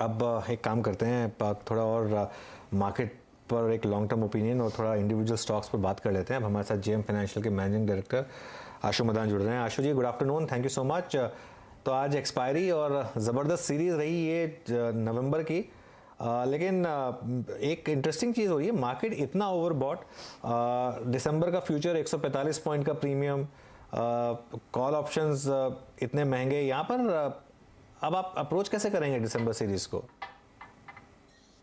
अब एक काम करते हैं, थोड़ा और मार्केट पर एक लॉन्ग टर्म ओपिनियन और थोड़ा इंडिविजुअल स्टॉक्स पर बात कर लेते हैं। अब हमारे साथ जेएम फाइनेंशियल के मैनेजिंग डायरेक्टर आशु मदान जुड़ रहे हैं। Ashu ji, good afternoon, thank you so much. तो आज एक्सपायरी और ज़बरदस्त सीरीज़ रही ये नवंबर की, लेकिन एक इंटरेस्टिंग चीज़ हो रही है, मार्केट इतना ओवरबॉट। दिसंबर का फ्यूचर 145 पॉइंट का प्रीमियम, कॉल ऑप्शंस इतने महंगे यहाँ पर। अब आप अप्रोच कैसे करेंगे दिसंबर सीरीज को?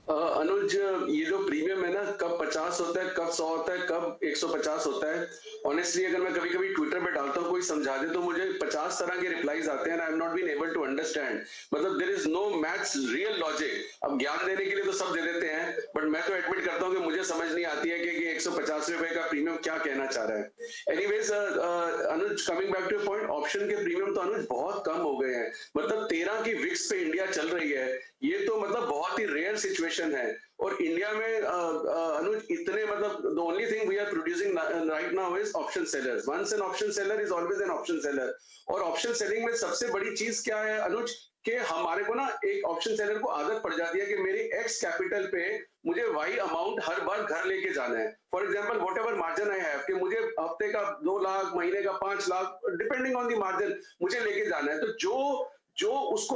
अनुज, ये जो प्रीमियम है ना, कब 50 होता है, कब 100 होता है, कब 150 होता है। ऑनेस्टली अगर मैं कभी कभी ट्विटर पे डालता हूँ कोई समझा दे तो मुझे 50 तरह के रिप्लाईज आते हैं। I am not been able to understand, मतलब there is no maths real logic. अब ज्ञान देने के लिए तो सब दे देते हैं, बट मैं तो एडमिट करता हूँ कि मुझे समझ नहीं आती है कि 150 रुपए का प्रीमियम क्या कहना चाह रहा है। Anyways Anuj, coming back to point, option के प्रीमियम तो अनुज बहुत कम हो गए हैं। मतलब 13 की विक्स पे इंडिया चल रही है, ये तो मतलब बहुत ही रेयर सिचुएशन है। और इंडिया में अनुज इतने, मतलब the only thing we are producing right now is option sellers. Once an option seller is always an option seller. और ऑप्शन सेलिंग में सबसे बड़ी चीज क्या है अनुज, कि हमारे को ना एक ऑप्शन सेलर को आदत पड़ जाती है कि मेरी एक्स कैपिटल पे मुझे वाई अमाउंट हर बार घर लेके जाना है। For example what ever margin I have, कि मुझे हफ्ते का 2 लाख, महीने का 5 lakh, depending on the margin मुझे लेके जाना है। तो जो जो उसको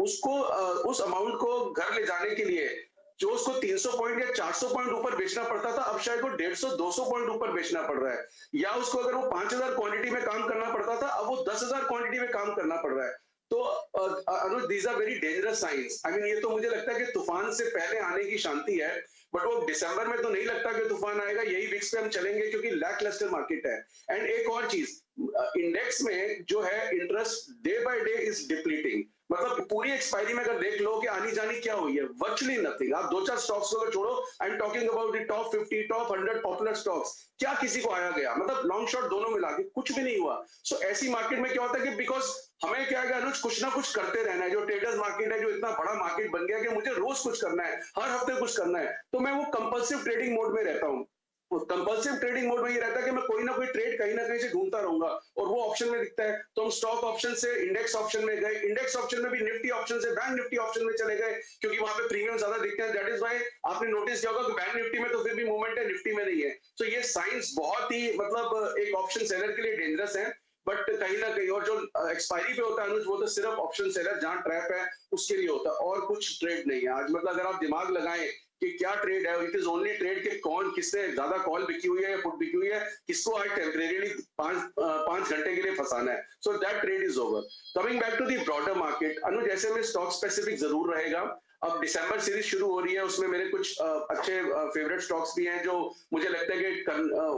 उसको उस अमाउंट को घर ले जाने के लिए जो उसको 300 पॉइंट या 400 पॉइंट ऊपर बेचना पड़ता था, अब शायद वो 150-200 पॉइंट ऊपर बेचना पड़ रहा है। या उसको अगर वो 5000 क्वांटिटी में काम करना पड़ता था, अब वो 10,000 क्वांटिटी में काम करना पड़ रहा है। तो Anuj, these are very dangerous science. I mean, ये तो मुझे लगता है कि तूफान से पहले आने की शांति है, बट वो दिसंबर में तो नहीं लगता कि तूफान आएगा। यही विक्स पे हम चलेंगे क्योंकि लैक लस्टर मार्केट है। एंड एक और चीज, इंडेक्स में जो है interest day by day is depleting. मतलब पूरी एक्सपायरी में अगर देख लो कि आनी जानी क्या हुई है, वर्चुअली नथिंग। आप दो चार स्टॉक्स को छोड़ो, I am talking about the top 50, top 100 popular stocks, क्या किसी को आया गया? मतलब लॉन्ग शॉर्ट दोनों मिला के कुछ भी नहीं हुआ। सो ऐसी मार्केट में क्या होता है कि बिकॉज हमें क्या है अनुज, कुछ ना कुछ करते रहना है। जो ट्रेडर्स मार्केट है, जो इतना बड़ा मार्केट बन गया कि मुझे रोज कुछ करना है, हर हफ्ते कुछ करना है, तो मैं वो कंपल्सिव ट्रेडिंग मोड में रहता हूँ। कंपल्सिव ट्रेडिंग मोड में ये रहता है कि मैं कोई ना कोई ट्रेड कहीं ना कहीं से ढूंढता रहूंगा, और वो ऑप्शन में दिखता है। तो हम स्टॉक ऑप्शन से इंडेक्स ऑप्शन में गए, इंडेक्स ऑप्शन में भी निफ्टी ऑप्शन से बैंक निफ्टी ऑप्शन में चले गए, क्योंकि वहां पे प्रीमियम ज्यादा दिखते हैं। दैट इज व्हाई आपने नोटिस किया होगा कि बैंक निफ्टी में तो फिर भी मूवमेंट है, निफ्टी में नहीं है। तो ये साइंस बहुत ही, मतलब एक ऑप्शन सेलर के लिए डेंजरस है। बट कहीं ना कहीं, और जो एक्सपायरी पे होता है अनुज, वो तो सिर्फ ऑप्शन सेलर जहां ट्रैप है उसके लिए होता है, और कुछ ट्रेड नहीं है आज। मतलब अगर आप दिमाग लगाएं कि क्या ट्रेड है, इट इज ओनली ट्रेड कि कौन किससे ज्यादा कॉल बिकी हुई है या पुट बिकी हुई है, किसको आज टेम्परेरीली 5 घंटे के लिए फंसाना है। So that trade is over. Coming back to the broader market Anu, जैसे में स्टॉक स्पेसिफिक जरूर रहेगा। अब दिसंबर सीरीज शुरू हो रही है, उसमें मेरे कुछ अच्छे फेवरेट स्टॉक्स भी हैं जो मुझे लगता है कि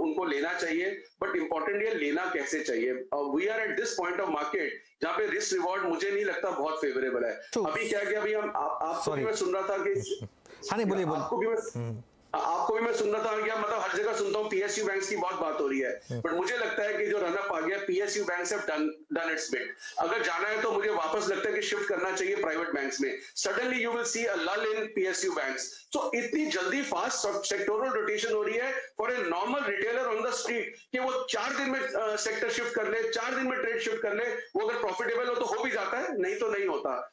उनको लेना चाहिए। बट इंपॉर्टेंट ये लेना कैसे चाहिए। We are at this point of market जहाँ पे रिस्क रिवॉर्ड मुझे नहीं लगता बहुत फेवरेबल है। अभी क्या कि अभी हम आपको भी सॉरी, मैं सुन रहा था कि हाँ नहीं, बोलिए आपको भी मैं आपको भी मैं सुन रहा था कि मतलब हर जगह सुनता हूँ पीएसयू बैंक्स की बहुत बात हो रही है, बट मुझे लगता है कि जो रनअप आ गया, PSU banks have done it's bit. अगर जाना है तो मुझे वापस लगता है कि शिफ्ट करना चाहिए प्राइवेट बैंक्स में। सडनली यू विल सी अ लल इन पीएसयू बैंक्स। तो इतनी जल्दी फास्ट सेक्टोरल रोटेशन हो रही है for a normal retailer on the street कि वो 4 दिन में सेक्टर शिफ्ट कर ले, 4 दिन में ट्रेड शिफ्ट कर ले। वो अगर प्रॉफिटेबल हो तो हो भी जाता है, नहीं तो नहीं होता।